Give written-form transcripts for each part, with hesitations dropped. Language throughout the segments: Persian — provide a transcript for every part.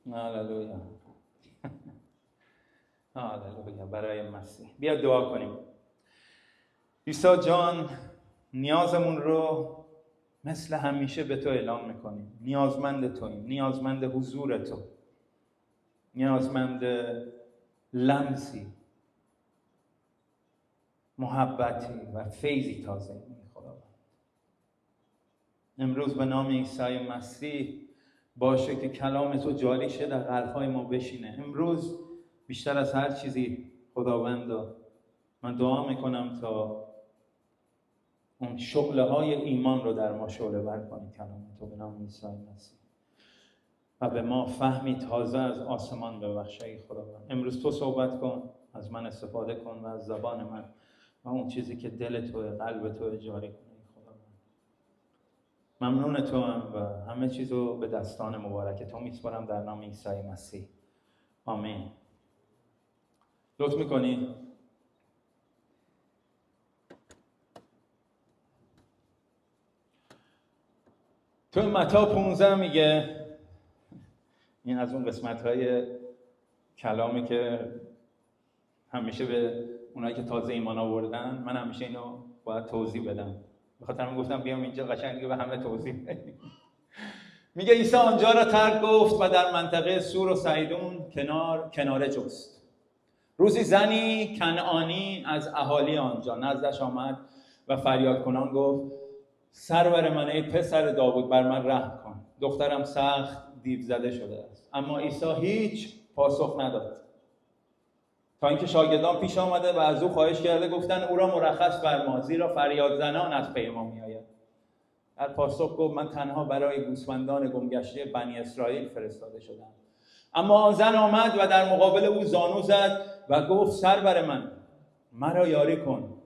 هاللویا. هاللویا برای مسیح. بیا دعا کنیم. عیسی جان، نیازمون رو مثل همیشه به تو اعلام میکنیم. نیازمند توییم، نیازمند حضور تو، نیازمند لمسی، محبتی و فیضی تازه خداوند. امروز به نام عیسی مسیح باشه که کلام تو جاری شه، در قلب‌های ما بشینه. امروز بیشتر از هر چیزی خداوند، من دعا میکنم تا اون شعله‌های ایمان رو در ما شعله ور کنی کلام تو به نام عیسی مسیح، و به ما فهمی تازه از آسمان ببخش ای خداوند. امروز تو صحبت کن، از من استفاده کن و از زبان من و اون چیزی که دل تو، قلب تو جاری کن ای خداوند. ممنون تو هم و همه چیزو به دستان مبارک تو میسپارم در نام عیسی مسیح. آمین. لطف میکنی؟ تو متی 15 میگه، این از اون قسمت‌های کلامی که همیشه به اونایی که تازه ایمان آوردن، من همیشه اینو باید توضیح بدم. بخاطر من گفتم بیام اینجا قشنگ دیگه به همه توضیح بدیم. میگه عیسی آنجا را ترک گفت و در منطقه سور و سیدون کناره جست. روزی زنی کنعانی از اهالی آنجا نزدش آمد و فریاد کنان گفت: سرور من ای پسر داوود، بر من رحم کن، دخترم سخت دیو زده شده است. اما عیسی هیچ پاسخ نداد، تا اینکه شاگردان پیش آمده و از او خواهش کرده گفتن او را مرخص فرما، زیرا فریاد زنان از پی ما میآید. در پاسخ گفت: من تنها برای گوسفندان گمگشته بنی اسرائیل فرستاده شدم. اما آن زن آمد و در مقابل او زانو زد و گفت: سرور من، مرا یاری کن.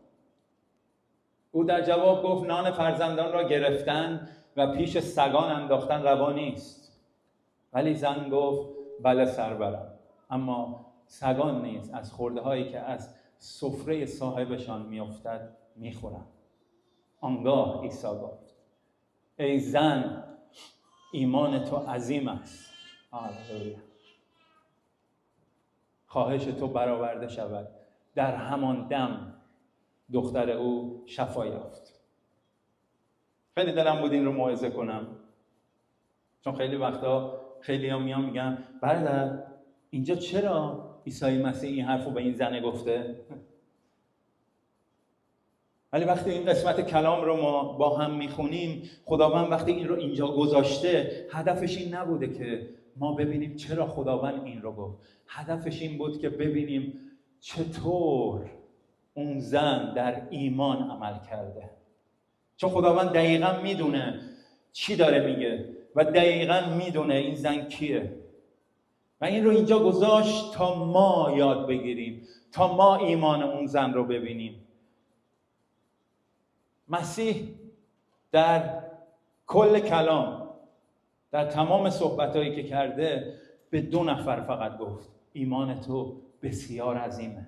او در جواب گفت: نان فرزندان را گرفتن و پیش سگان انداختن روا نیست. ولی زن گفت: بله سرورم، اما سگان نیز از خرده هایی که از سفره صاحبشان میافتد میخورند. آنگاه عیسی گفت: ای زن، ایمان تو عظیم است. هاللویا. خواهش تو برآورده شود. در همان دم دختر او شفا یافت. خیلی دلم بود این رو موعظه کنم، چون خیلی وقتا خیلی ها میگن برادر اینجا چرا عیسی مسیح این حرفو به این زنه گفته؟ ولی وقتی این قسمت کلام رو ما با هم میخونیم، خداوند وقتی این رو اینجا گذاشته، هدفش این نبوده که ما ببینیم چرا خداوند این رو گفت. هدفش این بود که ببینیم چطور اون زن در ایمان عمل کرده. چون خداوند دقیقاً میدونه چی داره میگه و دقیقاً میدونه این زن کیه و این رو اینجا گذاشت تا ما یاد بگیریم، تا ما ایمان اون زن رو ببینیم. مسیح در کل کلام، در تمام صحبتایی که کرده، به 2 نفر فقط گفت ایمان تو بسیار عظیمه.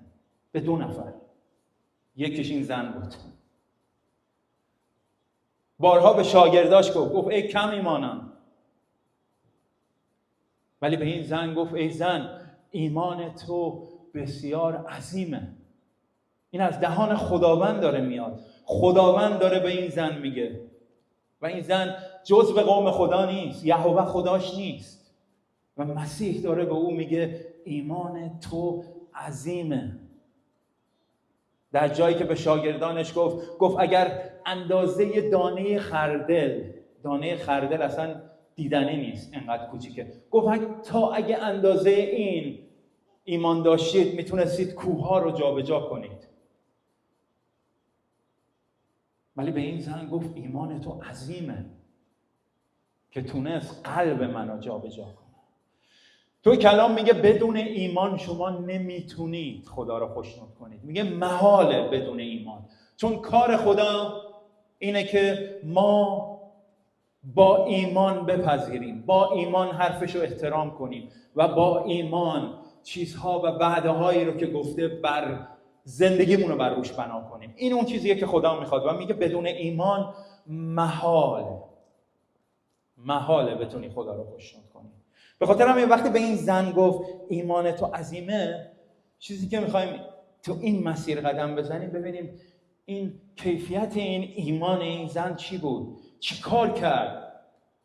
به 2 نفر. یکیش این زن بود. بارها به شاگرداش گفت ای کم ایمانان. ولی به این زن گفت ای زن، ایمان تو بسیار عظیمه. این از دهان خداوند داره میاد. خداوند داره به این زن میگه و این زن جزء قوم خدا نیست، یهوه خداش نیست و مسیح داره به او میگه ایمان تو عظیمه. در جایی که به شاگردانش گفت اگر اندازه دانه خردل اصلا دیدنی نیست، انقدر کوچیکه. گفت تا اگه اندازه این ایمان داشتید میتونستید کوه‌ها رو جابجا کنید. ولی به این زن گفت ایمان تو عظیمه که تونست قلب منو جابجا کنه. تو کلام میگه بدون ایمان شما نمیتونید خدا رو خوشنود کنید. میگه محاله بدون ایمان، چون کار خدا اینه که ما با ایمان بپذیریم، با ایمان حرفش رو احترام کنیم و با ایمان چیزها و وعده‌هایی رو که گفته بر زندگیمون رو بر روش بنا کنیم. این اون چیزیه که خدا میخواد و میگه بدون ایمان محاله بتونی خدا رو خوشنود کنی. به خاطر همین وقتی به این زن گفت ایمان تو عظیمه، چیزی که میخوایم تو این مسیر قدم بزنیم ببینیم این کیفیت این ایمان این زن چی بود، چی کار کرد،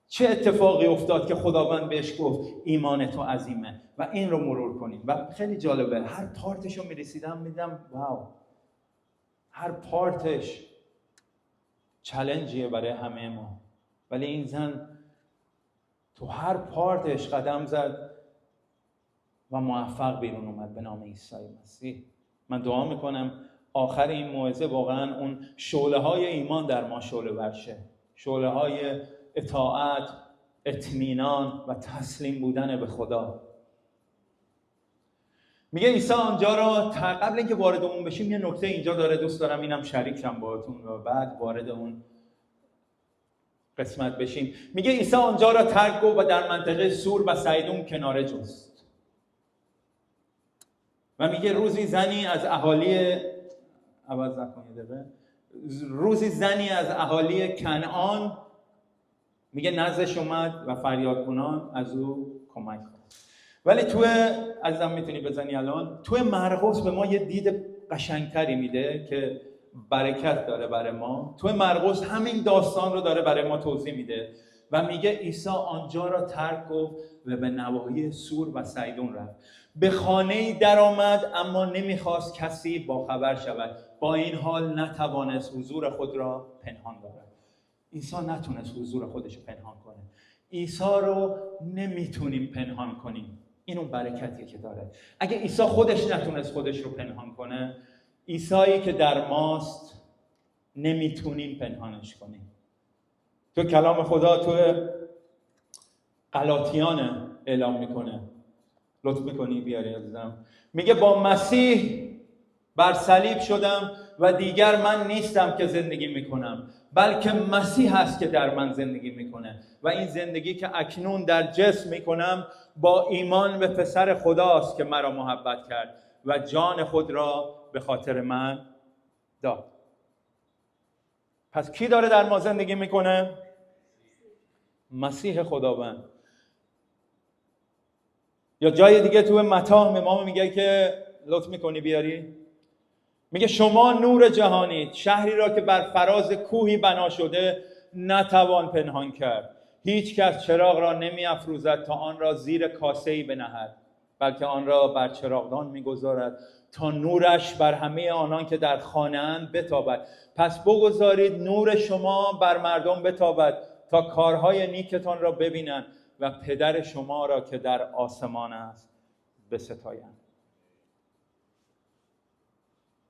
چه اتفاقی افتاد که خداوند بهش گفت ایمان تو عظیمه و این رو مرور کنیم. و خیلی جالبه، هر پارتش رو میرسیدم میدم واو، هر پارتش چالنجیه برای همه ما، ولی این زن تو هر پارتش قدم زد و موفق بیرون اومد به نام عیسی مسیح. من دعا میکنم آخر این موعظه واقعا اون شعله‌های ایمان در ما شعله ور شه، شعله‌های اطاعت، اطمینان و تسلیم بودن به خدا. میگه عیسی آنجا را قبل اینکه وارد اون بشیم یه نکته اینجا داره، دوست دارم اینم شریکم باهاتون و بعد وارد اون قسمت بشیم. میگه عیسی آنجا را ترک گفت و در منطقه سور و سیدون کناره جست. و میگه روزی زنی از اهالی کنعان میگه نزدش اومد و فریاد کنان از او کمک خواست. ولی عزیزم میتونی بزنی الان توی مرقس به ما یه دید قشنگتری میده که برکت داره برای ما. توی مرقس همین داستان رو داره برای ما توضیح میده و میگه عیسی آنجا را ترک گفت و به نواحی سور و سیدون رفت. به خانه‌ای در آمد اما نمیخواست کسی با خبر شود، با این حال نتوانست حضور خود را پنهان دارد. عیسی نتونست حضور خودش رو پنهان کنه. عیسی رو نمیتونیم پنهان کنیم. این اون برکتیه که داره. اگه عیسی خودش نتونست خودش رو پنهان کنه، عیسایی که در ماست نمیتونیم پنهانش کنیم. تو کلام خدا تو غلاطیان اعلام میکنه، لطف میکنی بیاری عزیزم، میگه با مسیح بر صلیب شدم و دیگر من نیستم که زندگی میکنم، بلکه مسیح هست که در من زندگی میکنه و این زندگی که اکنون در جسم میکنم با ایمان به پسر خداست که مرا محبت کرد و جان خود را به خاطر من داد. پس کی داره در ما زندگی میکنه؟ مسیح خداوند. یا جای دیگه تو متی امام میگه که لطف میکنی بیاری، میگه شما نور جهانید، شهری را که بر فراز کوهی بنا شده نتوان پنهان کرد. هیچ کس چراغ را نمی افروزد تا آن را زیر کاسه‌ای بنهد، بلکه آن را بر چراغدان میگذارد تا نورش بر همه آنان که در خانه اند بتابد. پس بگذارید نور شما بر مردم بتابد تا کارهای نیکتان را ببینند و پدر شما را که در آسمان است بستایند.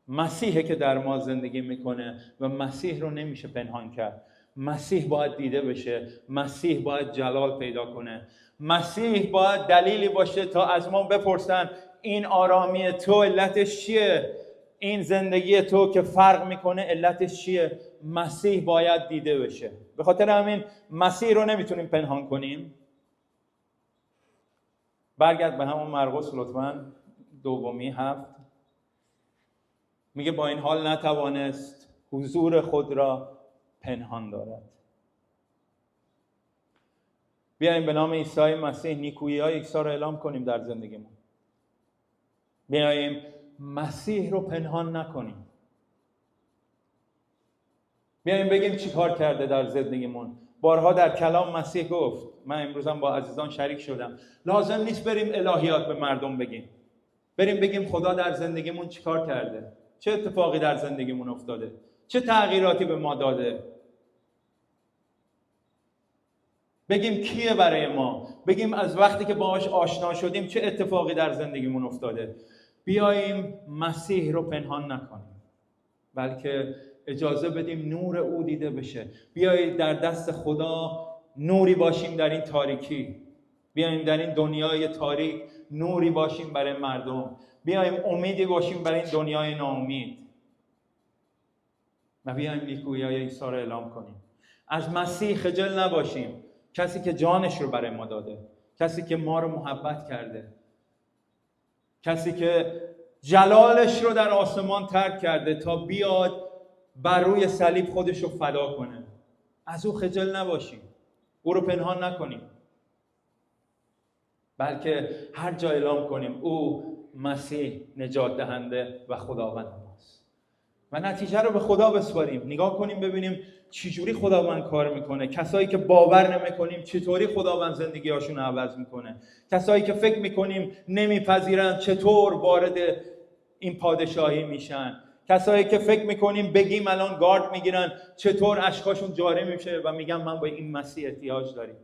مسیحه که در ما زندگی میکنه و مسیح رو نمیشه پنهان کرد. مسیح باید دیده بشه، مسیح باید جلال پیدا کنه، مسیح باید دلیلی باشه تا از ما بپرسن این آرامی تو علتش چیه؟ این زندگی تو که فرق میکنه علتش چیه؟ مسیح باید دیده بشه. به خاطر همین مسیح رو نمیتونیم پنهان کنیم. برگرد به همون مرقس لطفاً 2:7. میگه با این حال نتوانست حضور خود را پنهان دارد. بیاییم به نام عیسی مسیح نیکویی‌های عیسی را اعلام کنیم در زندگیمون. بیاییم مسیح رو پنهان نکنیم. بیاییم بگیم چی کار کرده در زندگیمون. بارها در کلام مسیح گفت، من امروزم با عزیزان شریک شدم، لازم نیست بریم الهیات به مردم بگیم. بریم بگیم خدا در زندگیمون چی کار کرده، چه اتفاقی در زندگیمون افتاده، چه تغییراتی به ما داده. بگیم کیه برای ما، بگیم از وقتی که باهاش آشنا شدیم چه اتفاقی در زندگیمون افتاده. بیاییم مسیح رو پنهان نکنیم، بلکه اجازه بدیم نور او دیده بشه. بیایید در دست خدا نوری باشیم در این تاریکی. بیاییم در این دنیای تاریک نوری باشیم برای مردم. بیاییم امیدی باشیم برای این دنیای ناامید. و بیاییم نیکویی‌های عیسی رو اعلام کنیم. از مسیح خجل نباشیم، کسی که جانش رو برای ما داده، کسی که ما رو محبت کرده، کسی که جلالش رو در آسمان ترک کرده تا بیاد بر روی صلیب خودش رو فدا کنه. از او خجل نباشیم، او رو پنهان نکنیم. بلکه هر جا اعلام کنیم او مسیح نجات دهنده و خداوند ماست و نتیجه رو به خدا بسپاریم. نگاه کنیم ببینیم چجوری خداوند کار میکنه. کسایی که باور نمیکنیم چطوری خداوند زندگی‌هاشون رو عوض میکنه. کسایی که فکر میکنیم نمیپذیرن چطور وارد این پادشاهی میشن. کسایی که فکر میکنیم بگیم الان گارد میگیرن چطور اشکاشون جاری میشه و میگن من با این مسیح احتیاج داریم.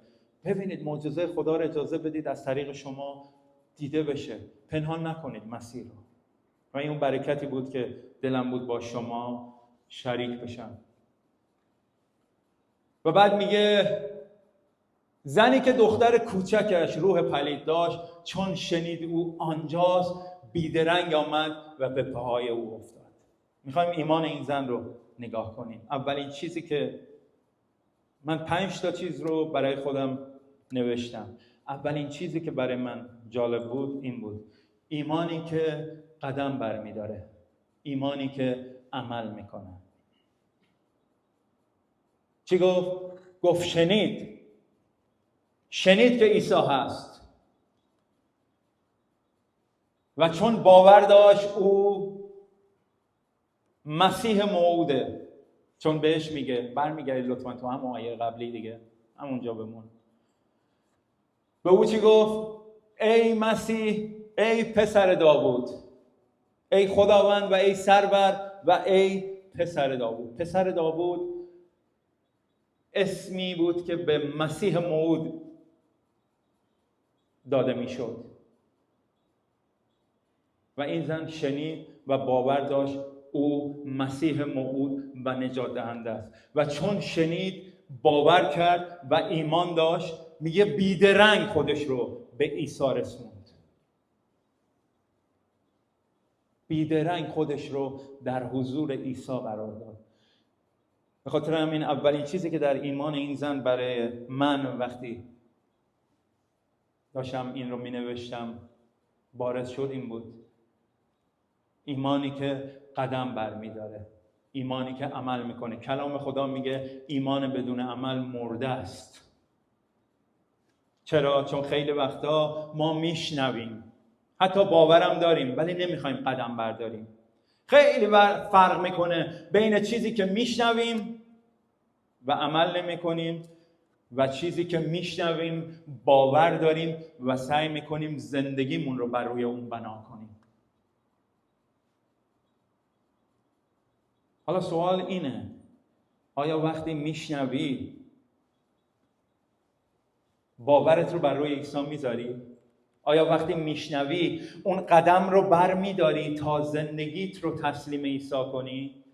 ببینید معجزه خدا رو اجازه بدید از طریق شما دیده بشه. پنهان نکنید مسیح رو. و این اون برکتی بود که دلم بود با شما شریک بشم. و بعد میگه زنی که دختر کوچکش روح پلید داشت چون شنید او آنجاست بیدرنگ آمد و به پاهای او افتاد. میخوایم ایمان این زن رو نگاه کنیم. اولین چیزی که من 5 تا چیز رو برای خودم نوشتم. اولین چیزی که برای من جالب بود این بود: ایمانی که قدم برمیداره، ایمانی که عمل میکنه. چی گفت؟ گفت شنید که عیسی هست و چون باور داشت او مسیح موعوده. چون بهش میگه برمیگردید لطفا تو همون آیه قبلی دیگه، همونجا بمون. به او چی گفت؟ ای مسیح، ای پسر داوود، ای خداوند و ای سرور و ای پسر داوود. پسر داوود اسمی بود که به مسیح موعود داده میشد. و این زن شنید و باور داشت او مسیح موعود و نجات دهنده است. و چون شنید باور کرد و ایمان داشت، میگه بیدرنگ خودش رو به عیسی رسوند. بیدرنگ خودش رو در حضور عیسی قرار داد. به خاطر همین اولین چیزی که در ایمان این زن برای من وقتی داشتم این رو می نوشتم بارز شد این بود: ایمانی که قدم برمی داره، ایمانی که عمل میکنه. کلام خدا میگه ایمان بدون عمل مرده است. چرا؟ چون خیلی وقتا ما میشنویم، حتی باورم داریم، ولی نمیخوایم قدم برداریم. خیلی فرق میکنه بین چیزی که میشنویم و عمل نمیکنیم و چیزی که میشنویم باور داریم و سعی میکنیم زندگیمون رو بر روی اون بنا کنیم. حالا سوال اینه: آیا وقتی میشنوی باورت رو بر روی عیسی میذاری؟ آیا وقتی میشنوی اون قدم رو بر میداری تا زندگیت رو تسلیم عیسی کنی؟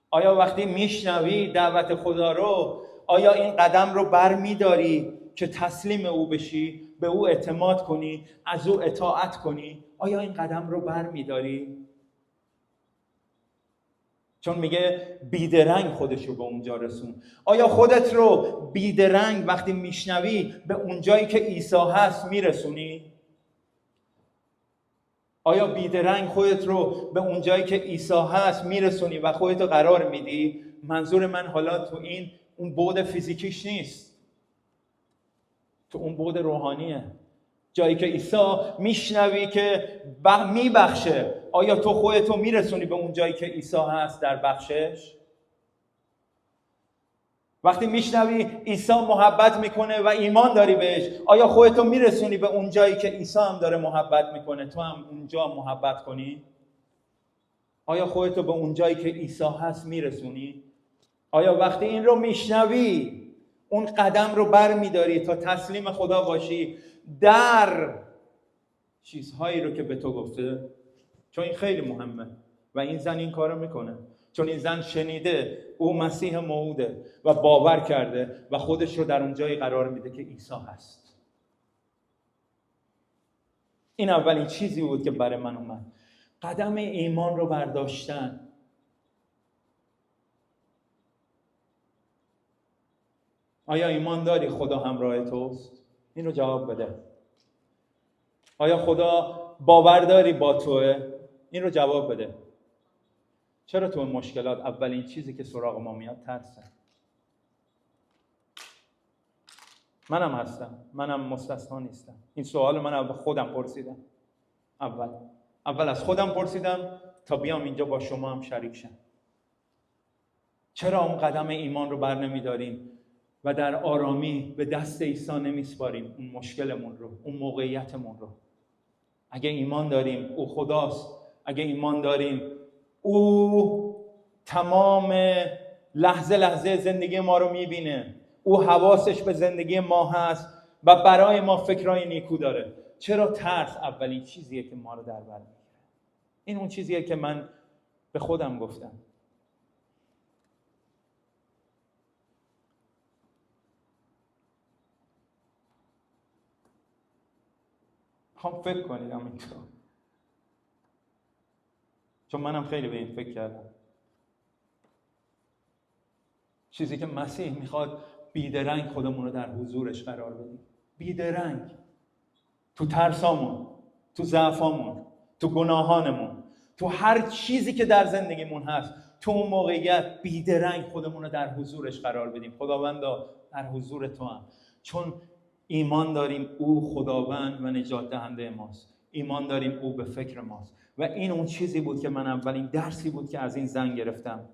آیا وقتی میشنوی دعوت خدا رو، آیا این قدم رو بر میداری که تسلیم او بشی، به او اعتماد کنی، از او اطاعت کنی؟ آیا این قدم رو بر میداری؟ چون میگه بیدرنگ خودش رو به اونجا رسون. آیا خودت رو بیدرنگ وقتی میشنوی به اونجایی که عیسی هست میرسونی؟ آیا بیدرنگ خودت رو به اونجایی که عیسی هست میرسونی و خودت رو قرار میدی؟ منظور من حالا تو این اون بعد فیزیکیش نیست، تو اون بعد روحانیه. جایی که عیسی میشنوی که میبخشه، آیا تو خودت رو میرسونی به اون جایی که عیسی هست در بخشش؟ وقتی میشنوی عیسی محبت میکنه و ایمان داری بهش، آیا خودت رو میرسونی به اون جایی که عیسی هم داره محبت میکنه تو هم اونجا محبت کنی؟ آیا خودت رو به اون جایی که عیسی هست میرسونی؟ آیا وقتی این رو میشنوی اون قدم رو بر میداری تا تسلیم خدا باشی در چیزهایی رو که به تو گفته؟ چون این خیلی مهمه و این زن این کارو میکنه. چون این زن شنیده او مسیح موعوده و باور کرده و خودش رو در اون جایی قرار میده که عیسی هست. این اولین چیزی بود که برای من اومد: قدم ایمان رو برداشتن. آیا ایمان داری خدا همراه توست؟ این رو جواب بده. آیا خدا باور داری با توه؟ این رو جواب بده. چرا تو مشکلات اولین چیزی که سراغ ما میاد ترسه؟ منم هستم، منم مستثنا نیستم. این سوال من به خودم پرسیدم. اول از خودم پرسیدم تا بیام اینجا با شما هم شریک شم. چرا اون قدم ایمان رو بر نمیداریم و در آرامی به دست عیسی نمیسپاریم اون مشکلمون رو، اون موقعیتمون رو؟ اگه ایمان داریم او خداست، اگه ایمان داریم او تمام لحظه لحظه زندگی ما رو میبینه، او حواسش به زندگی ما هست و برای ما فکرای نیکو داره، چرا ترس اولین چیزیه که ما رو در بر میگیره؟ این اون چیزیه که من به خودم گفتم. خواهم فکر کنید همینطور، چون منم خیلی به این فکر کردم. چیزی که مسیح میخواد بیدرنگ خودمون رو در حضورش قرار بدیم، بیدرنگ تو ترسامون، تو ضعفامون، تو گناهانمون، تو هر چیزی که در زندگیمون هست، تو اون موقعیت بیدرنگ خودمون رو در حضورش قرار بدیم. خداوندا در حضور تو هم، چون ایمان داریم او خداوند و نجات دهنده ماست، ایمان داریم او به فکر ماست. و این اون چیزی بود که من اولین درسی بود که از این زن گرفتم.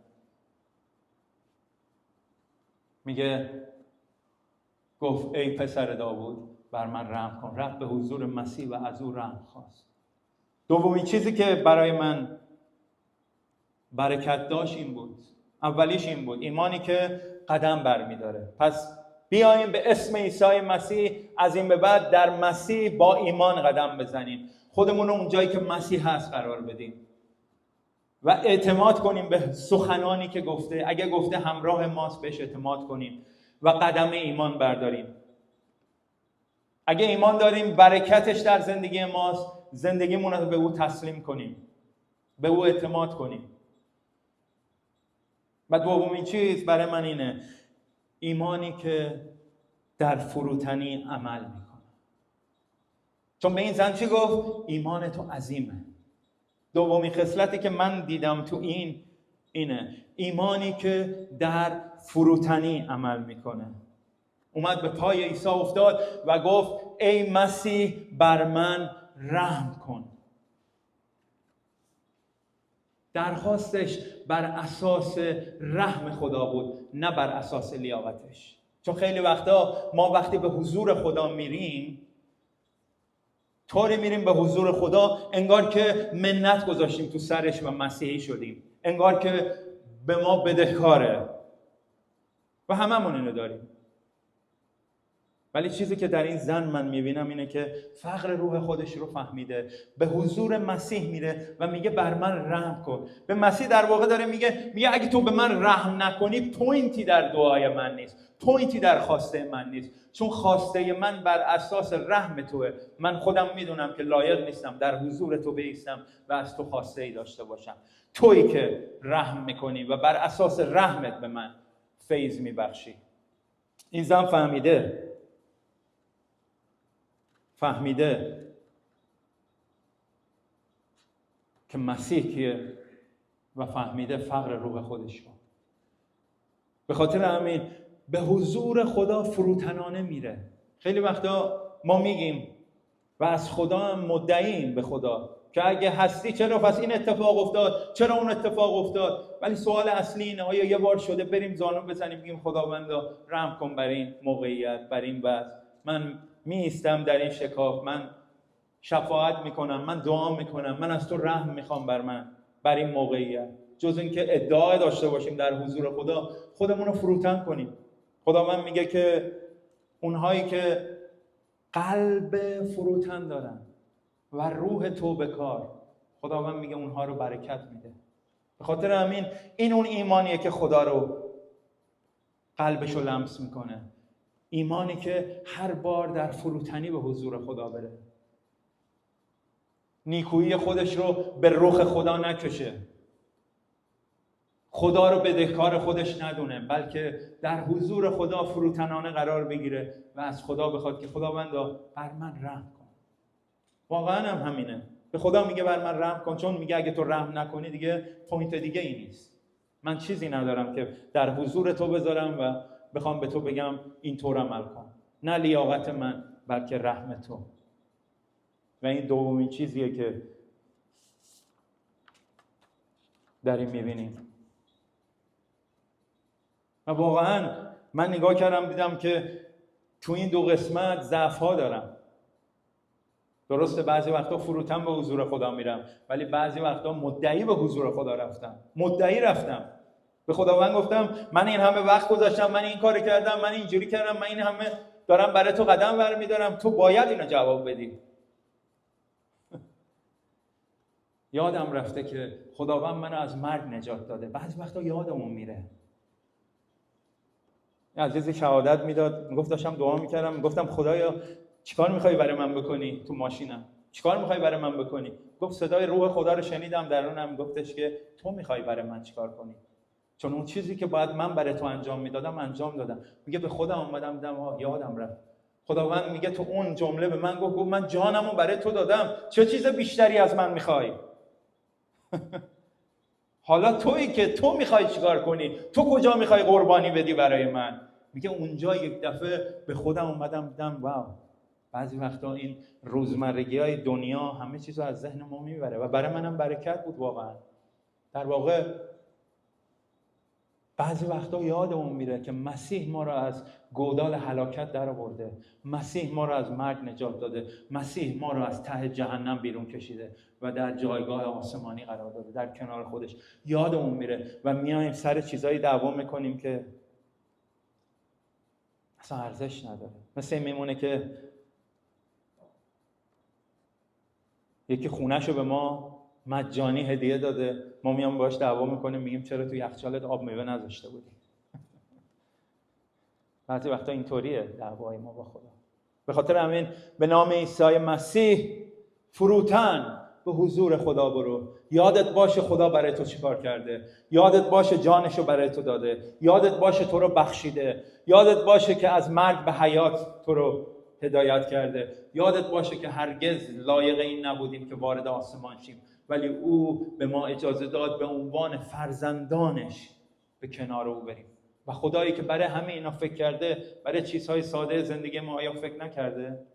میگه گفت ای پسر داوود بر من رحم کن. رفت به حضور مسیح و از او رحم خواست. دومین چیزی که برای من برکت داشت این بود، اولیش این بود، ایمانی که قدم برمیداره. پس بیاییم به اسم عیسی مسیح از این به بعد در مسیح با ایمان قدم بزنیم، خودمون رو اون جایی که مسیح هست قرار بدیم و اعتماد کنیم به سخنانی که گفته. اگه گفته همراه ماست بهش اعتماد کنیم و قدم ایمان برداریم. اگه ایمان داریم برکتش در زندگی ماست، زندگیمون رو به او تسلیم کنیم، به او اعتماد کنیم. و دومین چیز برای من اینه، ایمانی که در فروتنی عمل میکنه. چون به این زن چی گفت؟ ایمان تو عظیمه. دومین خصلتی که من دیدم تو اینه، ایمانی که در فروتنی عمل میکنه. اومد به پای عیسی افتاد و گفت ای مسیح بر من رحم کن. درخواستش بر اساس رحم خدا بود، نه بر اساس لیاقتش. چون خیلی وقتا ما وقتی به حضور خدا میریم، طوری میریم به حضور خدا انگار که منت گذاشتیم تو سرش و مسیحی شدیم، انگار که به ما بدهکاره و هممون اینو داریم. ولی چیزی که در این زن من میبینم اینه که فقر روح خودش رو فهمیده، به حضور مسیح میره و میگه بر من رحم کن. به مسیح در واقع داره میگه اگه تو به من رحم نکنی، پوینتی در دعای من نیست، پوینتی در خواسته من نیست، چون خواسته من بر اساس رحم توه. من خودم میدونم که لایق نیستم در حضور تو بایستم و از تو خواسته ای داشته باشم. تویی که رحم میکنی و بر اساس رحمت به من فیض میبخشی. این زن فهمیده که مسیح کیه و فهمیده فقر روح خودش رو. به خاطر همین به حضور خدا فروتنانه میره. خیلی وقتا ما میگیم و از خدا هم مدعیم به خدا که اگه هستی چرا پس این اتفاق افتاد، چرا اون اتفاق افتاد. ولی سوال اصلی اینه آیا یه بار شده بریم زانو بزنیم بگیم خداوندا رحم کن بر این موقعیت، بر این وضع، من میستم در این شکاف، من شفاعت میکنم، من دعا میکنم، من از تو رحم میخوام بر این موقعیت. جز این که ادعا داشته باشیم در حضور خدا، خودمون رو فروتن کنیم. خداوند میگه که اونهایی که قلب فروتن دارن و روح توبه کار، خداوند میگه اونها رو برکت میده. به خاطر همین این اون ایمانیه که خدا رو قلبش رو لمس میکنه، ایمانی که هر بار در فروتنی به حضور خدا بره، نیکویی خودش رو به رخ خدا نکشه، خدا رو بدهکار خودش ندونه، بلکه در حضور خدا فروتنانه قرار بگیره و از خدا بخواد که خداوندا بر من رحم کن. واقعا هم همینه، به خدا میگه بر من رحم کن، چون میگه اگه تو رحم نکنی دیگه پوینت دیگه ای نیست. من چیزی ندارم که در حضور تو بذارم و بخوام به تو بگم این طور عمل کن. نه لیاقت من بلکه رحم تو. و این دومین چیزیه که داریم میبینیم. و واقعا من نگاه کردم دیدم که تو این دو قسمت ضعف‌ها دارم. درسته بعضی وقتا فروتن به حضور خدا میرم، ولی بعضی وقتا مدعی به حضور خدا رفتم. به خداوند گفتم من این همه وقت گذاشتم، من این کار کردم، من اینجوری کردم، من این همه دارم برای تو قدم برمی‌دارم، تو باید اینو جواب بدی. یادم رفته که خداوند منو از مرگ نجات داده. بعضی وقتا یادمون میره. عزیزی شهادت میداد، میگفت داشتم دعا میکردم، میگفتم خدایا چیکار میخوای برای من بکنی تو ماشینم؟ چیکار میخوای برای من بکنی؟ گفت صدای روح خدا رو شنیدم درونم، گفتش که تو میخوای برای من چیکار کنی؟ چون اون چیزی که باید من برای تو انجام میدادم انجام دادم. میگه به خودم اومدم دیدم یادم رفت. خداوند میگه تو اون جمله به من گفت من جانمو برای تو دادم، چه چیز بیشتری از من میخوای؟ حالا تویی که تو میخوای چیکار کنی؟ تو کجا میخوای قربانی بدی برای من؟ میگه اونجا یک دفعه به خودم اومدم دیدم واو، بعضی وقتا این روزمرگی‌های دنیا همه چیزو از ذهن ما میبره و برای منم برکت بود واقعا. در واقع بعضی وقتا یادمون میره که مسیح ما را از گودال هلاکت در آورده، مسیح ما را از مرگ نجات داده، مسیح ما را از ته جهنم بیرون کشیده و در جایگاه آسمانی قرار داده، در کنار خودش. یادمون میره و میایم سر چیزایی دعوا میکنیم که اصلا ارزش نداره. مثل این میمونه که یکی خونه‌شو به ما مجانی هدیه داده، ما میام باهاش دعوا میکنیم، میگیم چرا تو یخچالت آب میوه نذاشته بودی؟ بعضی وقتا اینطوریه دعوای ما با خدا. به خاطر همین به نام عیسی مسیح فروتن به حضور خدا برو. یادت باشه خدا برای تو چیکار کرده، یادت باشه جانشو برای تو داده، یادت باشه تو رو بخشیده، یادت باشه که از مرگ به حیات تو رو هدایت کرده، یادت باشه که هرگز لایق این نبودیم که وارد آسمان شیم، ولی او به ما اجازه داد به عنوان فرزندانش به کنار او بریم. و خدایی که برای همه اینا فکر کرده، برای چیزهای ساده زندگی ما آیا فکر نکرده؟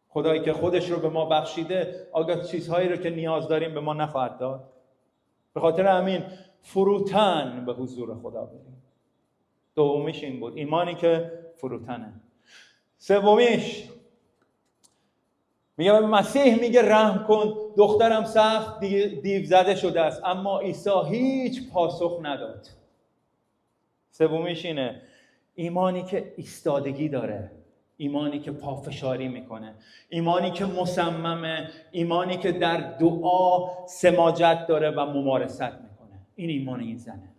خدایی که خودش رو به ما بخشیده، آیا چیزهایی رو که نیاز داریم به ما نخواهد داد؟ به خاطر همین فروتن به حضور خدا بریم. دومیش این بود، ایمانی که فروتنه. سومیش میگه به مسیح میگه رحم کن، دخترم سخت دیو زده شده است، اما عیسی هیچ پاسخ نداد. سومیش اینه، ایمانی که ایستادگی داره، ایمانی که پافشاری میکنه، ایمانی که مصممه، ایمانی که در دعا سماجت داره و ممارست میکنه. این ایمان این زنه.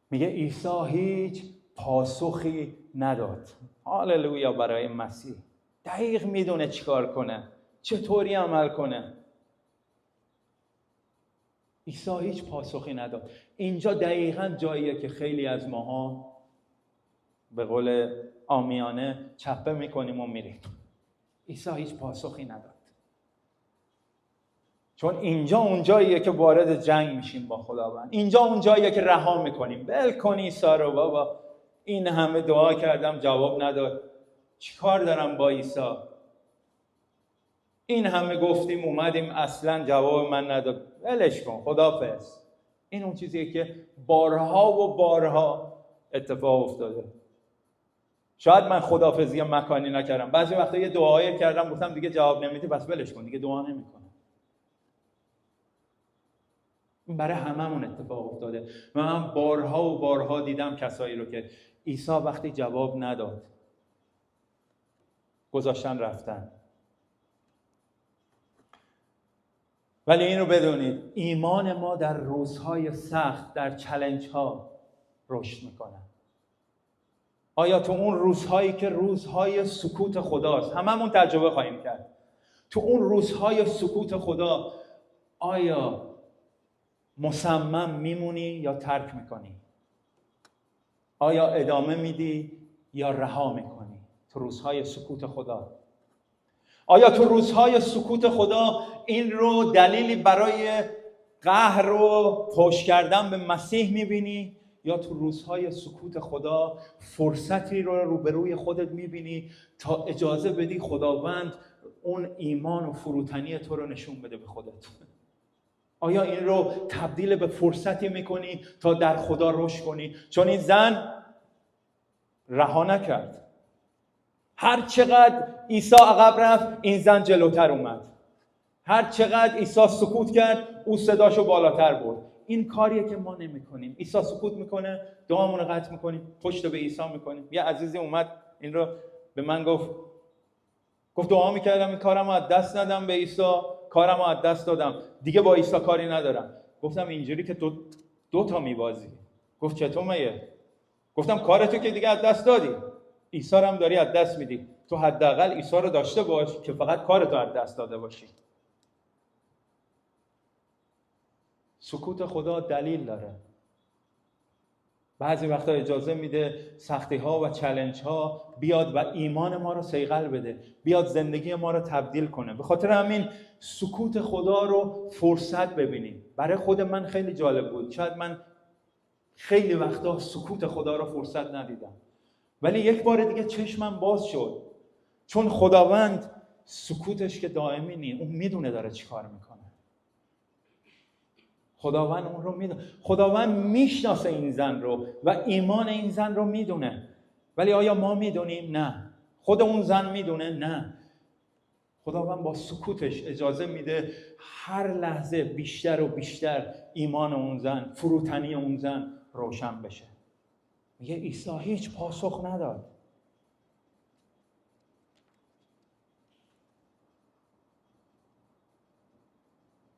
میگه عیسی هیچ پاسخی نداد. هاللویا برای مسیح. دقیق میدونه چیکار کنه، چطوری عمل کنه. عیسی هیچ پاسخی نداد. اینجا دقیقاً جاییه که خیلی از ماها به قول عامیانه چپه میکنیم و میریم. عیسی هیچ پاسخی نداد. چون اینجا اون جاییه که وارد جنگ میشیم با خداوند. اینجا اون جاییه که رها میکنیم. ول کن عیسی رو بابا، این همه دعا کردم جواب نداد، چیکار دارم با عیسی؟ این همه گفتیم اومدیم اصلا جواب من نداد، ولش کن، خداحافظ. این اون چیزیه که بارها و بارها اتفاق افتاده. شاید من خداحافظی مکانی نکردم، بعضی وقتا یه دعایی کردم گفتم دیگه جواب نمیدی بس ولش کن، دیگه دعا نمیکنم. این برای هممون اتفاق افتاده و من بارها و بارها دیدم کسایی رو که عیسی وقتی جواب نداد گذاشتن رفتن. ولی این رو بدونید، ایمان ما در روزهای سخت، در چالش ها رشد میکنه. آیا تو اون روزهایی که روزهای سکوت خداست، هممون تجربه خواهیم کرد، تو اون روزهای سکوت خدا آیا مصمم میمونی یا ترک میکنی؟ آیا ادامه میدی یا رها میکنی تو روزهای سکوت خدا؟ آیا تو روزهای سکوت خدا این رو دلیلی برای قهر و پشت کردن به مسیح میبینی یا تو روزهای سکوت خدا فرصتی رو روبروی خودت میبینی تا اجازه بدی خداوند اون ایمان و فروتنی تو رو نشون بده به خودت؟ آیا این رو تبدیل به فرصتی میکنی تا در خدا رشد کنی؟ چون این زن رها نکرد. هر چقدر عیسی عقب رفت این زن جلوتر اومد. هر چقدر عیسی سکوت کرد او صداشو بالاتر برد. این کاریه که ما نمی‌کنیم. عیسی سکوت میکنه، دعامون رو قطع میکنیم، پشت به عیسی میکنیم. یه عزیزی اومد این رو به من گفت دعا میکردم این کارم رو از دست ندم به عیسی، کارم رو از دست دادم، دیگه با عیسی کاری ندارم. گفتم اینجوری که دو تا میبازی. گفت چطور میه؟ گفتم کارتو که دیگه از دست دادی، عیسی رو هم داری از دست میدی. تو حداقل عیسی رو داشته باش که فقط کارتو از دست داده باشی. سکوت خدا دلیل داره. بعضی وقتا اجازه میده سختی ها و چالش ها بیاد و ایمان ما رو صیقل بده، بیاد زندگی ما رو تبدیل کنه. به خاطر همین سکوت خدا رو فرصت ببینیم. برای خود من خیلی جالب بود. شاید من خیلی وقتا سکوت خدا رو فرصت ندیدم، ولی یک بار دیگه چشمم باز شد. چون خداوند سکوتش که دائمی نی، اون میدونه داره چی کار میکنه. خداوند اون رو میدونه. خداوند میشناسه این زن رو و ایمان این زن رو میدونه. ولی آیا ما میدونیم؟ نه. خود اون زن میدونه؟ نه. خداوند با سکوتش اجازه میده هر لحظه بیشتر و بیشتر ایمان اون زن، فروتنی اون زن روشن بشه. میگه عیسی هیچ پاسخ نداد.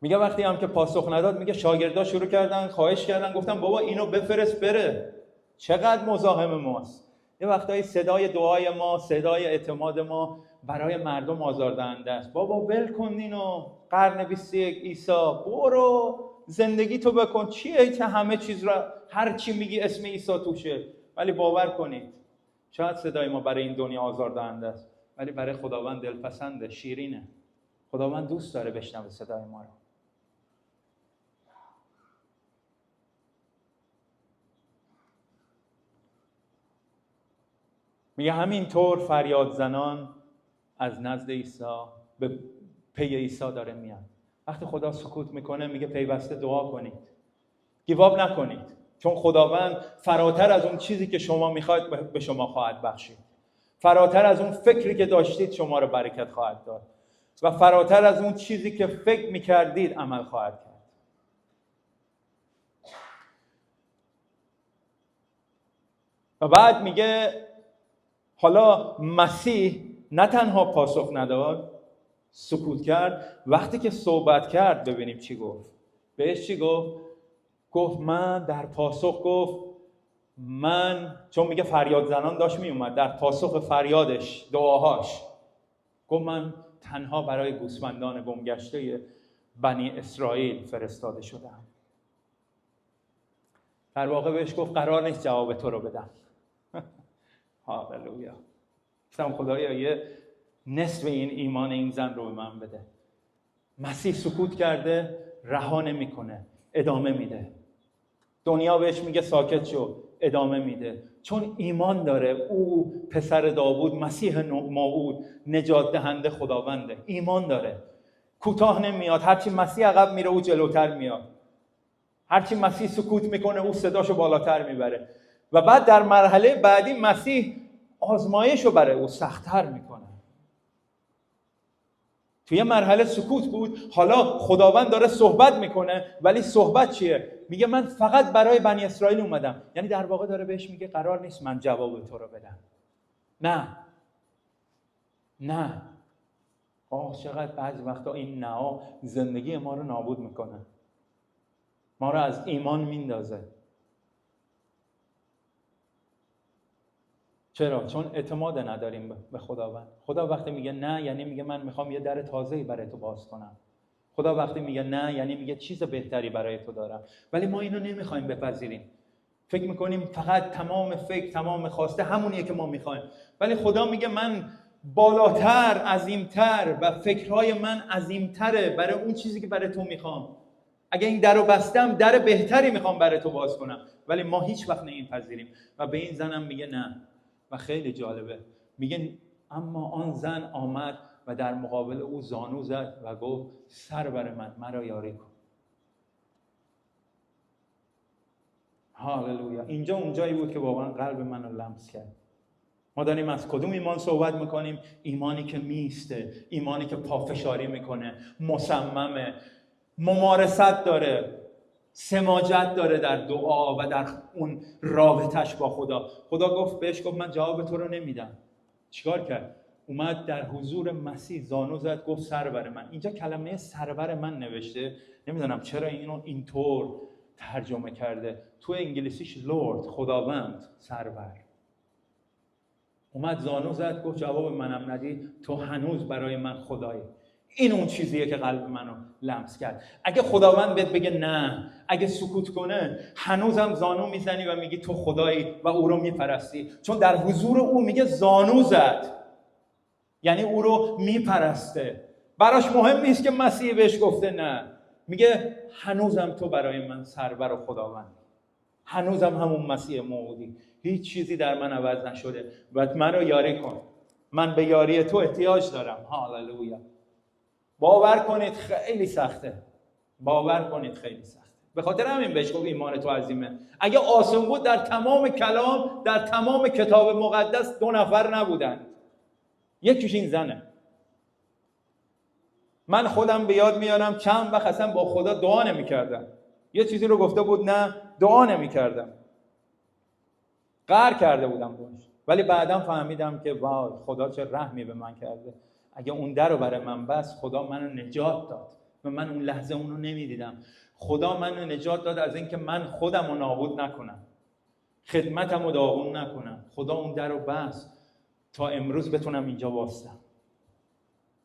میگه وقتی هم که پاسخ نداد، میگه شاگردا شروع کردن خواهش کردن، گفتن بابا اینو بفرست بره. چقدر مزاحم ماست. یه وقتایی صدای دعای ما، صدای اعتماد ما برای مردم آزاردهنده است. بابا ول کن اینو، قرن 21 عیسی، برو زندگی تو بکن. چیه که همه چیز را هر چی میگی اسم عیسی توشه؟ ولی باور کنید شاید صدای ما برای این دنیا آزاردهنده است، ولی برای خداوند دلپسنده، شیرینه. خداوند دوست داره بشنوه صدای ما رو. میگه همینطور فریاد زنان از نزد عیسی به پی عیسی داره میاد. وقتی خدا سکوت میکنه میگه پیوسته دعا کنید، گیواب نکنید، چون خداوند فراتر از اون چیزی که شما میخواید به شما خواهد بخشید. فراتر از اون فکری که داشتید شما رو برکت خواهد داد و فراتر از اون چیزی که فکر میکردید عمل خواهد کرد. و بعد میگه حالا مسیح نه تنها پاسخ نداد، سکوت کرد. وقتی که صحبت کرد ببینیم چی گفت. بهش چی گفت؟ گفت من در پاسخ گفت من، چون میگه فریاد زنان داشت می اومد، در پاسخ فریادش، دعاهاش گفت من تنها برای گوسفندان گمگشته بنی اسرائیل فرستاده شدم. در واقع بهش گفت قرار نیست جواب تو رو بدم. هاللویا. گفتم خدایا یه نصف این ایمان این زن رو به من بده. مسیح سکوت کرده، رها نمیکنه، ادامه میده. دنیا بهش میگه ساکت شو، ادامه میده. چون ایمان داره او پسر داوود، مسیح موعود، نجات دهنده خداونده. ایمان داره، کوتاه نمیاد. هرچی مسیح عقب میره او جلوتر میاد. هرچی مسیح سکوت میکنه او صداشو بالاتر میبره. و بعد در مرحله بعدی مسیح آزمایشو برای او سخت‌تر میکنه. توی مرحله سکوت بود، حالا خداوند داره صحبت میکنه. ولی صحبت چیه؟ میگه من فقط برای بنی اسرائیل اومدم. یعنی در واقع داره بهش میگه قرار نیست من جواب تو رو بدم. نه. چقدر بعضی وقتا این نه زندگی ما رو نابود میکنه، ما رو از ایمان میندازه. چرا؟ چون اعتماد نداریم به خداوند. خدا وقتی میگه نه یعنی میگه من میخوام یه در تازه‌ای برای تو باز کنم. خدا وقتی میگه نه یعنی میگه چیز بهتری برای تو دارم. ولی ما اینو نمیخوایم بپذیریم. فکر میکنیم فقط تمام فکر، تمام خواسته همونیه که ما میخوایم. ولی خدا میگه من بالاتر، عظیمتر و فکرهای من عظیمتره برای اون چیزی که برای تو میخوام. اگه این در رو بستم در بهتری میخوام برای تو باز کنم، ولی ما هیچ وقت نمیپذیریم. و به این زنم میگه نه. و خیلی جالبه، میگه اما آن زن آمد و در مقابل او زانو زد و گفت سرور من، مرا یاری کن. هاللویا. اینجا اونجایی بود که واقعا قلب منو لمس کرد. ما داریم از کدوم ایمان صحبت میکنیم؟ ایمانی که میسته، ایمانی که پافشاری میکنه، مصممه، ممارست داره، سماجت داره در دعا و در اون رابطش با خدا. خدا گفت بهش، گفت من جواب تو رو نمیدم. چیکار کرد؟ اومد در حضور مسیح زانو زد، گفت سرور من. اینجا کلمه سرور من نوشته، نمیدونم چرا اینو اینطور ترجمه کرده. تو انگلیسیش لورد، خداوند، سرور. اومد زانو زد، گفت جواب منم ندی، تو هنوز برای من خدایی. این اون چیزیه که قلب منو لمس کرد. اگه خداوند بهت بگه نه، اگه سکوت کنه، هنوزم زانو میزنی و میگی تو خدایی و او رو میپرستی، چون در حضور او میگه زانو زد، یعنی او رو میپرسته. براش مهم نیست که مسیح بهش گفته نه، میگه هنوزم تو برای من سرور و خداوند، هنوزم همون مسیح موعودی، هیچ چیزی در من عوض نشده و من رو یاری کن، من به یاری تو احتیاج دارم. هاللویا. باور کنید خیلی سخته، باور کنید خیلی سخته. به خاطر همین بهش گفت ایمان تو عظیمه. اگه آسان بود در تمام کلام، در تمام کتاب مقدس 2 نفر نبودن، یکیش این زنه. من خودم به یاد میارم چند وقت اصلا با خدا دعا نمی‌کردم. یه چیزی رو گفته بود نه، دعا نمی‌کردم، قهر کرده بودم باش. ولی بعدم فهمیدم که وای، خدا چه رحمی به من کرده. اگه اون در رو برای من بست، خدا منو نجات داد و من اون لحظه اونو نمیدیدم. خدا منو نجات داد از اینکه من خودم رو نابود نکنم، خدمتم رو داغون نکنم. خدا اون در رو بست تا امروز بتونم اینجا واسطم.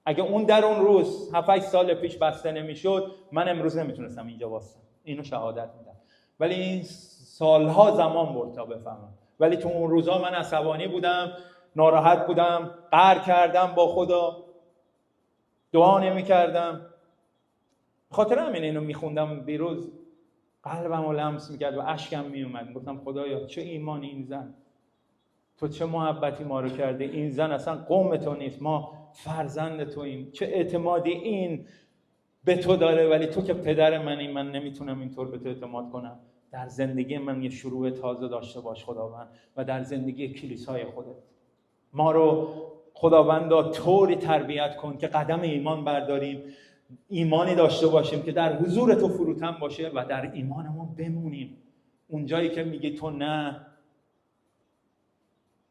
اگه اون در اون روز 7-8 سال پیش بسته نمیشد، من امروز نمیتونستم اینجا واسطم. اینو شهادت میدم. ولی این سالها زمان برد تا بفهمم. ولی تو اون روزا من عصبانی بودم، ناراحت بودم، قهر کردم با خدا، دعا نمی کردم. خاطر همین اینو میخوندم بیروز، قلبم رو لمس میکرد و اشکم میومد. گفتم خدایا چه ایمانی این زن، تو چه محبتی ما رو کرده. این زن اصلا قوم تو نیست، ما فرزند توییم. چه اعتمادی این به تو داره، ولی تو که پدر منی، من نمیتونم اینطور به تو اعتماد کنم. در زندگی من یه شروع تازه داشته باش خداوند، و در زندگی کلیسای خودت ما رو خداوندا طوری تربیت کن که قدم ایمان برداریم، ایمانی داشته باشیم که در حضور تو فروتن باشه و در ایمانمون بمونیم. اون جایی که میگی تو نه،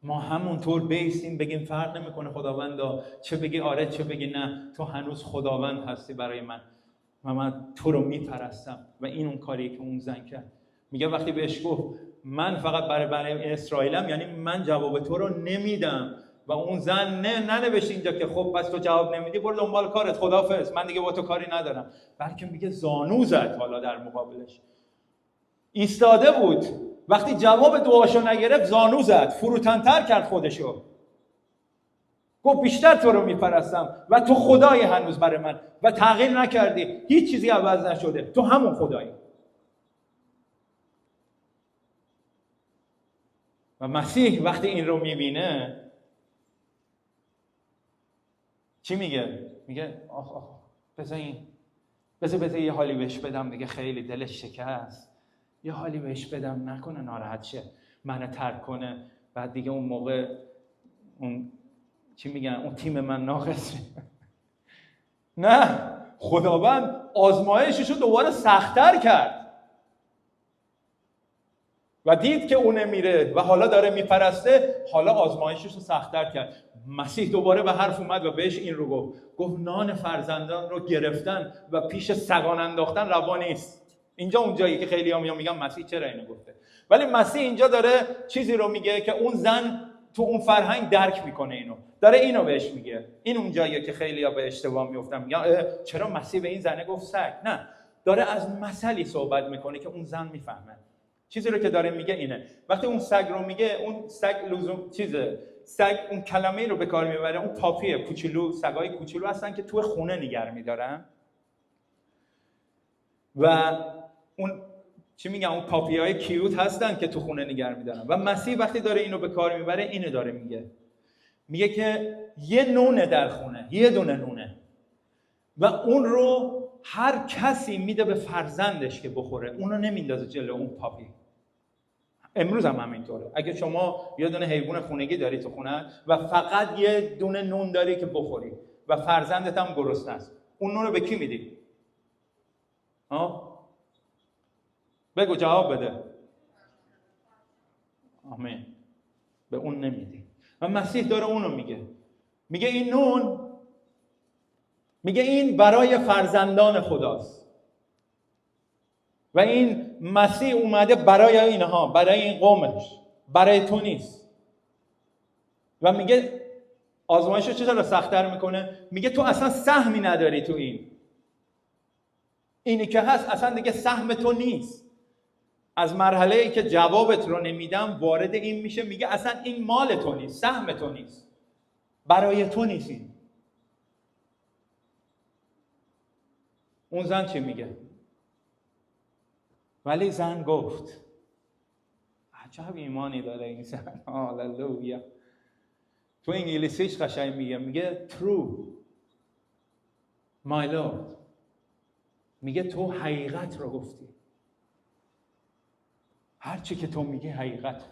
ما همونطور بیستیم، بگیم فرق نمیکنه خداوندا، چه بگی آره چه بگی نه، تو هنوز خداوند هستی برای من و من تو رو میپرستم. و این اون کاریه که اون زن کرد. میگه وقتی بهش گفت من فقط برای اسرائیلم، یعنی من جواب تو رو نمیدم. و اون زن ننوشت اینجا که خب پس تو جواب نمیدی، برو دنبال کارت، خداحافظ، من دیگه با تو کاری ندارم. بلکه میگه زانو زد. حالا در مقابلش ایستاده بود. وقتی جواب دعاشو نگرفت زانو زد، فروتن‌تر کرد خودشو، گفت بیشتر تو رو میپرستم و تو خدای هنوز برای من و تغییر نکردی، هیچ چیزی عوض نشده، تو همون خدایی. و مسیح وقتی این رو میبینه چی میگه؟ میگه آخ بذار یه حالی بهش بدم دیگه، خیلی دلش شکست، یه حالی بهش بدم، نکنه ناراحت شه، منو ترک کنه، بعد دیگه اون موقع اون چی میگن، اون تیم من ناقص. نه، خداوند آزمایششو دوباره سخت‌تر کرد و دید که اون نمیره و حالا داره میپرسته، حالا آزمایششو سخت‌تر کرد. مسیح دوباره به حرف اومد و بهش این رو گفت نان فرزندان رو گرفتن و پیش سگان انداختن روا نیست. اینجا اونجایی که خیلی ها میگن مسیح چرا اینو گفته، ولی مسیح اینجا داره چیزی رو میگه که اون زن تو اون فرهنگ درک میکنه، اینو داره اینو بهش میگه. این اونجاییه که خیلی ها به اشتباه میفتن، میگن چرا مسیح به این زنه گفت سگ. نه، داره از مسئله صحبت میکنه که اون زن میفهمه. چیزی رو که داره میگه اینه، وقتی اون سگ رو میگه، اون سگ لزوم چیزه، سگ اون کلمه رو به کار میبره، اون پاپیه کوچولو، سگای کوچولو هستن که تو خونه نگه میدارن و اون چی میگم، اون پاپیای کیوت هستن که تو خونه نگه میدارن. و مسیح وقتی داره اینو به کار میبره اینو داره میگه که یه نونه در خونه، یه دونه نونه، و اون رو هر کسی میده به فرزندش که بخوره، اونو نمیندازه جلو اون پاپی. امروز هم همینطوره. اگه شما یه دونه حیوان خونگی داری تو خونه و فقط یه دونه نون داری که بخوری و فرزندت هم گرسنه است، اون نون رو به کی میدی؟ بگو، جواب بده. آمین. به اون نمیدی. و مسیح داره اونو میگه این نون، میگه این برای فرزندان خداست و این مسیح اومده برای اینها، برای این قومش، برای تو نیست. و میگه آزمایش رو چطور سخت‌تر میکنه؟ میگه تو اصلا سهمی نداری تو اینی که هست اصلا دیگه سهم تو نیست. از مرحله‌ای که جوابت رو نمیدم وارد این میشه، میگه اصلا این مال تو نیست، سهم تو نیست، برای تو نیست این. اون زن چی میگه؟ ولی زن گفت، عجب ایمانی داره این زن، هاللویا. تو انگلیسیش قشنگ میگه true my lord. میگه تو حقیقت رو گفتی. هر چی که تو میگی حقیقت.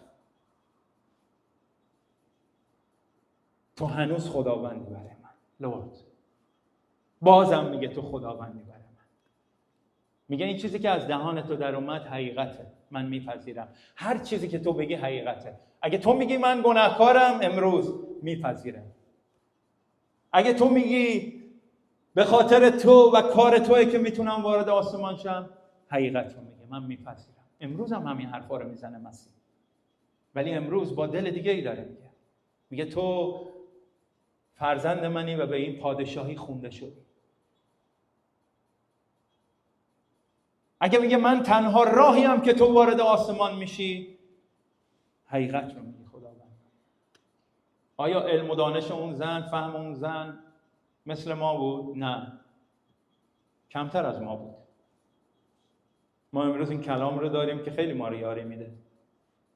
تو هنوز خداوندی برای من لورد. بازم میگه تو خداوندی برای من. میگه این چیزی که از دهان تو در اومد حقیقته، من میپذیرم. هر چیزی که تو بگی حقیقته. اگه تو میگی من گناهکارم، امروز میپذیرم. اگه تو میگی به خاطر تو و کار توئه که میتونم وارد آسمان شم، حقیقت رو میگه، من میپذیرم. امروز هم همین حرفا رو میزنه مسیح، ولی امروز با دل دیگه ای داره میگه تو فرزند منی و به این پادشاهی خونده شدی. اگه میگه من تنها راهیم که تو وارد آسمان میشی، حقیقت رو میگی خداوند. آیا علم و دانش اون زن، فهم اون زن مثل ما بود؟ نه، کمتر از ما بود. ما امروز این کلام رو داریم که خیلی ما رو یاری میده.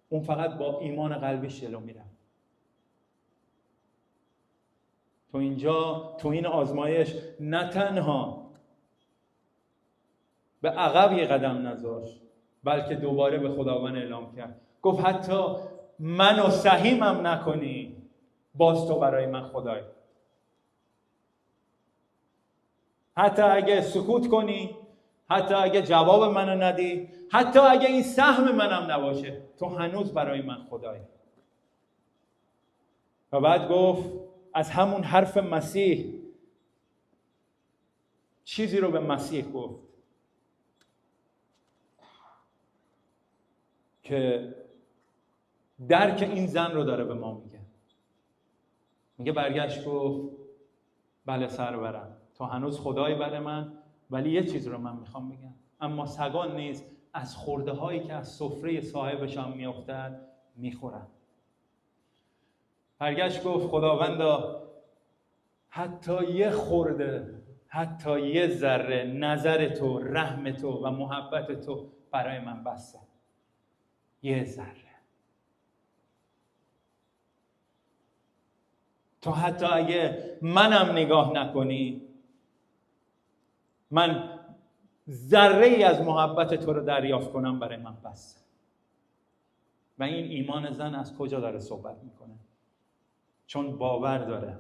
اون فقط با ایمان قلبیش جلو میره. تو اینجا، تو این آزمایش، نه تنها به عقب یه قدم نذاشت، بلکه دوباره به خداوند اعلام کرد. گفت حتی منو سهیمم نکنی، باز تو برای من خدایی. حتی اگه سکوت کنی، حتی اگه جواب منو ندی، حتی اگه این سهم منم نباشه، تو هنوز برای من خدایی. و بعد گفت از همون حرف مسیح چیزی رو به مسیح گفت که درک این زن رو داره به ما میگه برگشت گفت بله سرورم، تو هنوز خدایی برای من، ولی یه چیز رو من میخوام بگم، اما سگان نیز از خورده هایی که از سفره صاحبشان میافتد میخورن. برگشت گفت خداوندا، حتی یه خورده، حتی یه ذره نظر تو، رحم تو و محبت تو برای من بسه. یه ذره. تو حتی اگه منم نگاه نکنی، من ذره ای از محبت تو رو دریافت کنم برای من بس. و این ایمان زن از کجا داره صحبت میکنه؟ چون باور داره.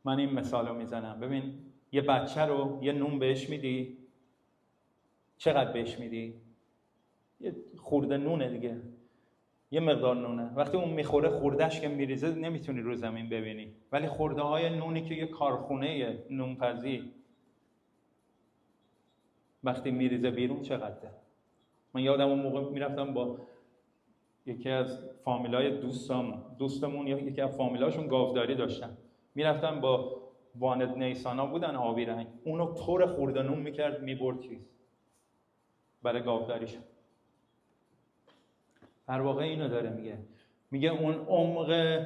من این مثال رو میزنم. ببین یه بچه رو یه نون بهش میدی، چقدر بهش میدی؟ یه خورده نونه دیگه، یه مقدار نونه. وقتی اون میخوره خوردهش که میریزه نمیتونی رو زمین ببینی، ولی خورده های نونی که یه کارخونه نونپزی وقتی میریزه بیرون چقدره. من یادم اون موقع میرفتم با یکی از فامیلای دوستمون، یا یکی از فامیلاشون گاوداری داشتن، میرفتم با واند نیسانا بودن آبی رنگ، اونو پر خورده نون میکرد میبرد چیز برای گاوداریش. در واقع اینو داره میگه اون عمق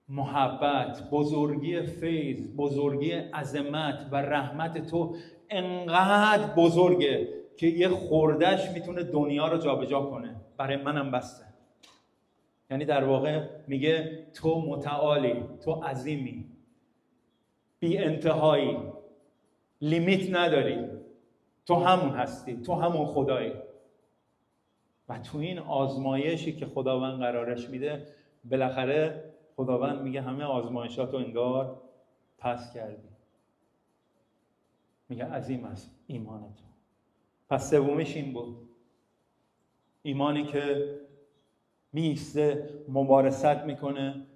محبت، بزرگی فیض، بزرگی عظمت و رحمت تو انقدر بزرگه که یه خوردش میتونه دنیا رو جابجا کنه. برای منم بسته. یعنی در واقع میگه تو متعالی، تو عظیمی، بی انتهایی، لیمیت نداری، تو همون هستی، تو همون خدایی. و تو این آزمایشی که خداوند قرارش میده، بالاخره خداوند میگه همه آزمایشاتو انگار پس کردی. میگه عظیم است ایمانتون. پس سومیش این بود، ایمانی که میسته، مبارزت میکنه،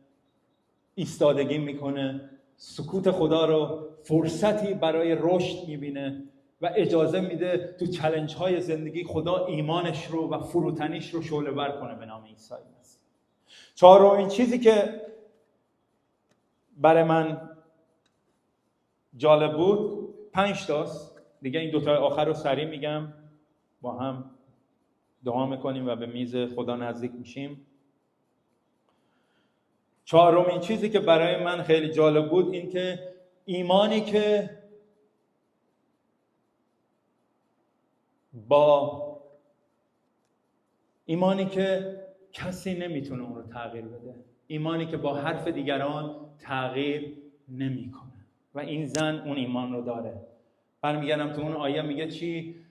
ایستادگی میکنه، سکوت خدا رو فرصتی برای رشد میبینه و اجازه میده تو چالش های زندگی خدا ایمانش رو و فروتنیش رو شعله ور کنه به نام عیسی مسیح. چهارمین چیزی که برای من جالب بود، 5 تاست دیگه، این 2 تا آخر رو سریع میگم، با هم دعا میکنیم و به میز خدا نزدیک میشیم. چهارمین چیزی که برای من خیلی جالب بود این که ایمانی که کسی نمیتونه اون رو تغییر بده، ایمانی که با حرف دیگران تغییر نمیکنه و این زن اون ایمان رو داره. برمیگردم تو اون آیه میگه چی؟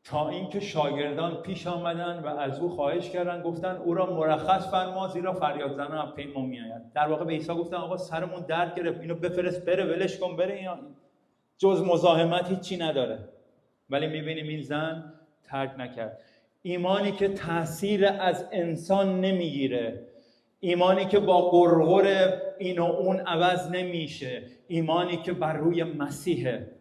تا اینکه شاگردان پیش آمدن و از او خواهش کردن، گفتن او را مرخص فرما زیرا فریاد زنان از پی ما میآید. در واقع به عیسی گفتن آقا سرمون درد گرفت، اینو بفرست بره، ولش کن بره، این جز مزاحمت هیچی نداره. ولی میبینیم این زن ترک نکرد. ایمانی که تأثیر از انسان نمیگیره، ایمانی که با غرغر این و اون عوض نمیشه، ایمانی که بر روی مسیحه،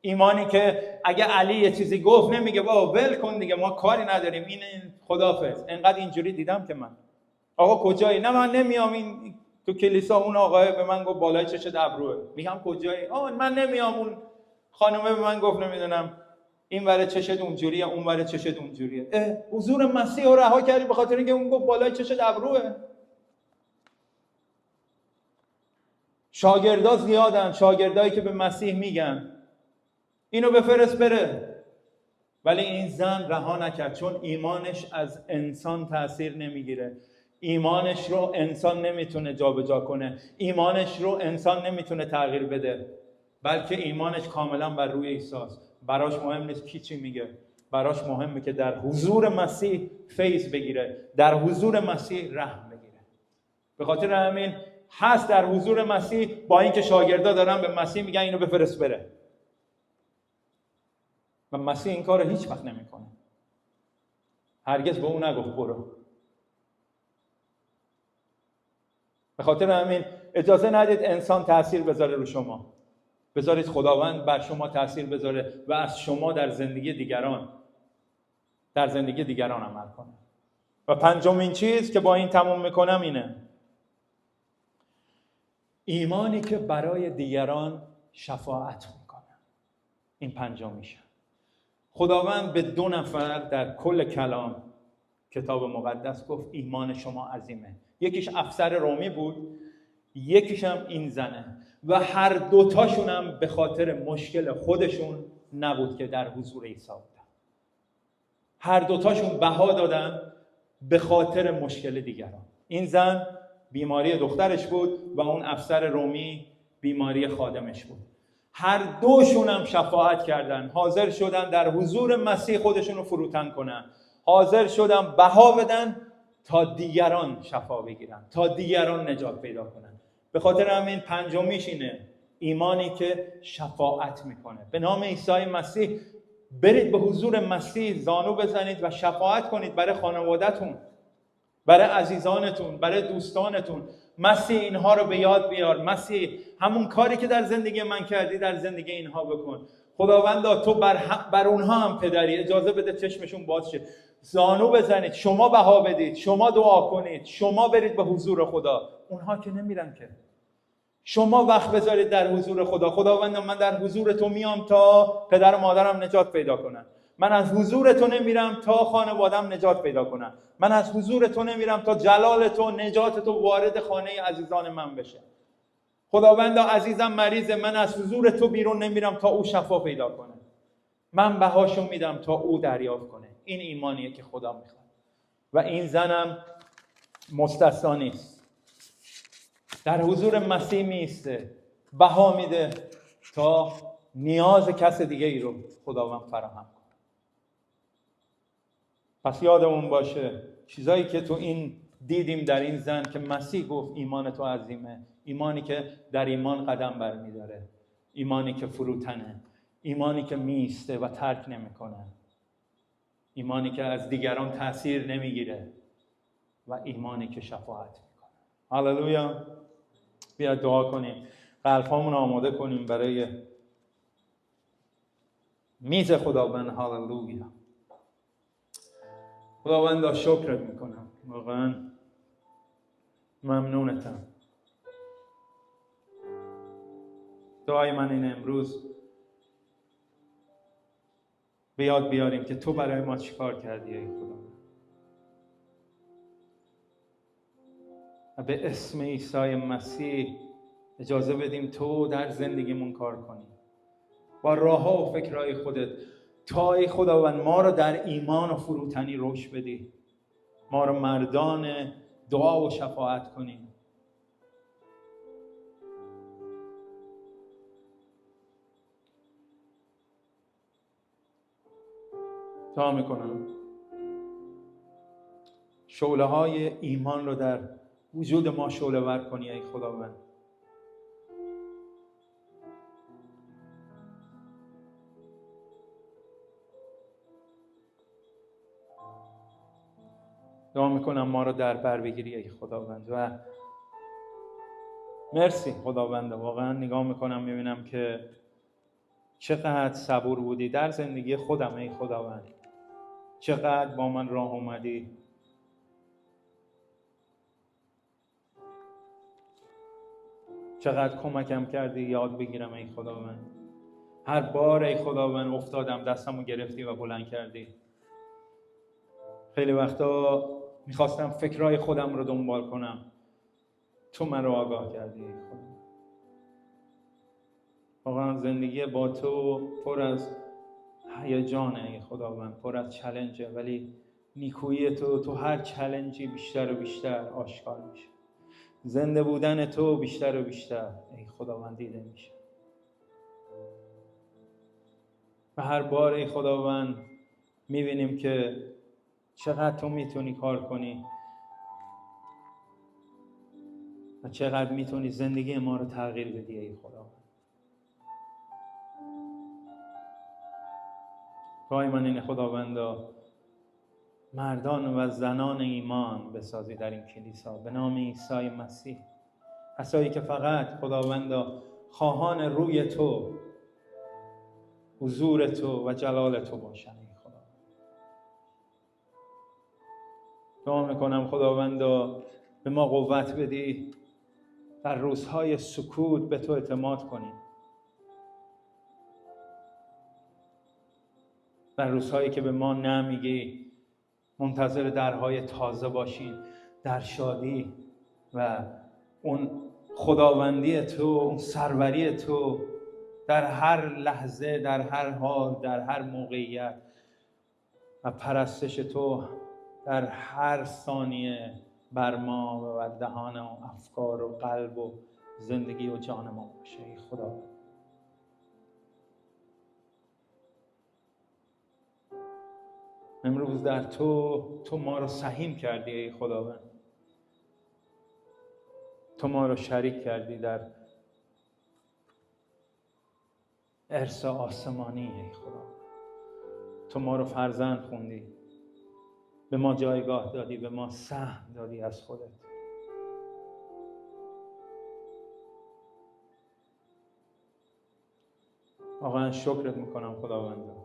ایمانی که اگه علی یه چیزی گفت نمیگه بابا ول کن دیگه ما کاری نداریم، این خداحافظ. انقدر اینجوری دیدم که من آقا کجایی؟ نه من نمیام، این تو کلیسا اون آقای به من گفت بالای چشت ابروه. میگم کجایی؟ من نمیام، اون خانومه به من گفت نمیدونم این ور چشت اونجوریه، اون ور چشت اونجوریه. حضور مسیح رو رها کردی به خاطر اینکه اون گفت بالای چشت ابروه؟ شاگردا زیادن، شاگردایی که به مسیح میگن اینو بفرست بره، ولی این زن رها نکرد، چون ایمانش از انسان تأثیر نمیگیره. ایمانش رو انسان نمیتونه جابجا کنه، ایمانش رو انسان نمیتونه تغییر بده، بلکه ایمانش کاملا بر روی عیسی است. براش مهم نیست کی چی میگه، براش مهمه که در حضور مسیح فیض بگیره، در حضور مسیح رحم بگیره. به خاطر همین هست در حضور مسیح، با اینکه شاگردا دارن به مسیح میگن اینو بفرست بره، و مسیح این کار رو هیچ وقت نمیکنه. هرگز به اون نگفت برو. به خاطر همین اجازه ندید انسان تأثیر بذاره رو شما، بذارید خداوند بر شما تأثیر بذاره و از شما در زندگی دیگران عمل کنه. و پنجمین چیز که با این تموم میکنم اینه، ایمانی که برای دیگران شفاعت میکنه. این پنجمیشه. خداوند به 2 نفر در کل کلام کتاب مقدس گفت ایمان شما عظیمه. یکیش افسر رومی بود، یکیش هم این زنه، و هر دوتاشون هم به خاطر مشکل خودشون نبود که در حضور عیسی بودن. هر دوتاشون بها دادن به خاطر مشکل دیگران. این زن بیماری دخترش بود و اون افسر رومی بیماری خادمش بود. هر دوشون هم شفاعت کردن، حاضر شدن در حضور مسیح خودشون رو فروتن کنن، حاضر شدن بها بدن تا دیگران شفا بگیرن، تا دیگران نجات پیدا کنن. به خاطر همین پنجمیش اینه، ایمانی که شفاعت میکنه. به نام عیسی مسیح برید به حضور مسیح زانو بزنید و شفاعت کنید برای خانواده‌تون، برای عزیزانتون، برای دوستانتون. مسیح اینها رو به یاد بیار. مسیح همون کاری که در زندگی من کردی در زندگی اینها بکن. خداوندا تو بر اونها هم پدری، اجازه بده چشمشون باز شه. زانو بزنید، شما بها بدید، شما دعا کنید، شما برید به حضور خدا. اونها که نمیرن که. شما وقت بذارید در حضور خدا. خداوند من در حضور تو میام تا پدر و مادرم نجات پیدا کنن. من از حضور تو نمیرم تا خانوادم نجات پیدا کنن. من از حضور تو نمیرم تا جلال تو، نجات تو وارد خانه عزیزان من بشه. خداوندا عزیزم مریضه، من از حضور تو بیرون نمیرم تا او شفا پیدا کنه. من بهاشو میدم تا او دریافت کنه. این ایمانیه که خدا میخواد. و این زنم مستثنا نیست. در حضور مسیح میسته، بها میده تا نیاز کس دیگه ای رو خداوند فراهم کنه. پس یادمون باشه چیزایی که تو این دیدیم در این زن که مسیح گفت ایمان تو عظیمه، ایمانی که در ایمان قدم برمیداره، ایمانی که فروتنه، ایمانی که میسته و ترک نمیکنه، ایمانی که از دیگران تأثیر نمیگیره و ایمانی که شفاعت میکنه. هاللویا. بیا دعا کنیم، قلبامون آماده کنیم برای میز خداوند. هاللویا. خداوند شکرت میکنم، واقعا ممنونتم. دعای من این امروز به یاد بیاریم که تو برای ما چیکار کردی ای خدا. و به اسم عیسی مسیح اجازه بدیم تو در زندگیمون کار کنی با راه ها و فکرهای خودت، تا ای خداوند ما رو در ایمان و فروتنی رشد بدی، ما رو مردان دعا و شفاعت کنی. دعا میکنم شعله های ایمان رو در وجود ما شعله ور کنی ای خداوند. دعا میکنم ما رو در بر بگیری ای خداوند. و مرسی خداوند، واقعا نگاه میکنم میبینم که چقدر صبور بودی در زندگی خودم ای خداوند، چقدر با من راه اومدی، چقدر کمکم کردی یاد بگیرم ای خداوند. هر بار ای خداوند افتادم دستمو گرفتی و بلند کردی. خیلی وقتا میخواستم فکرهای خودم رو دنبال کنم، تو من رو آگاه کردی ای خدا. واقعا زندگی با تو پر از هیجانه ای خداوند، پر از چالنجه، ولی نیکویی تو هر چالنجی بیشتر و بیشتر آشکار میشه. زنده بودن تو بیشتر و بیشتر ای خداوند دیده میشه. و هر بار ای خداوند میبینیم که چقدر تو میتونی کار کنی و چقدر میتونی زندگی ما رو تغییر بدی ای خداوند. دعای من اینه خداوندا مردان و زنان ایمان بسازی در این کلیسا به نام عیسی مسیح. کسایی که فقط خداوندا خواهان روی تو، حضور تو و جلال تو باشن ای خدا. دعا میکنم خداوندا به ما قوت بدی در روزهای سکوت به تو اعتماد کنیم، در روزهایی که به ما نمیگی منتظر درهای تازه باشیم، در شادی و اون خداوندی تو، اون سروری تو در هر لحظه، در هر حال، در هر موقعیت، و پرستش تو در هر ثانیه بر ما و بر دهان و افکار و قلب و زندگی و جان ما باشه ای خدا. امروز در تو ما رو سهیم کردی ای خداوند، تو ما رو شریک کردی در ارث آسمانی ای خدا. تو ما رو فرزند خوندی، به ما جایگاه دادی، به ما سهم دادی از خودت. واقعا شکرت میکنم خداوند.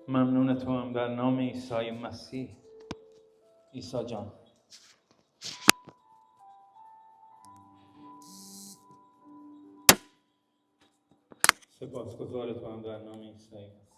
ممنون تو هم در نام عیسی مسیح. عیسی جان سپاسگزار تو هم در نام عیسی مسیح.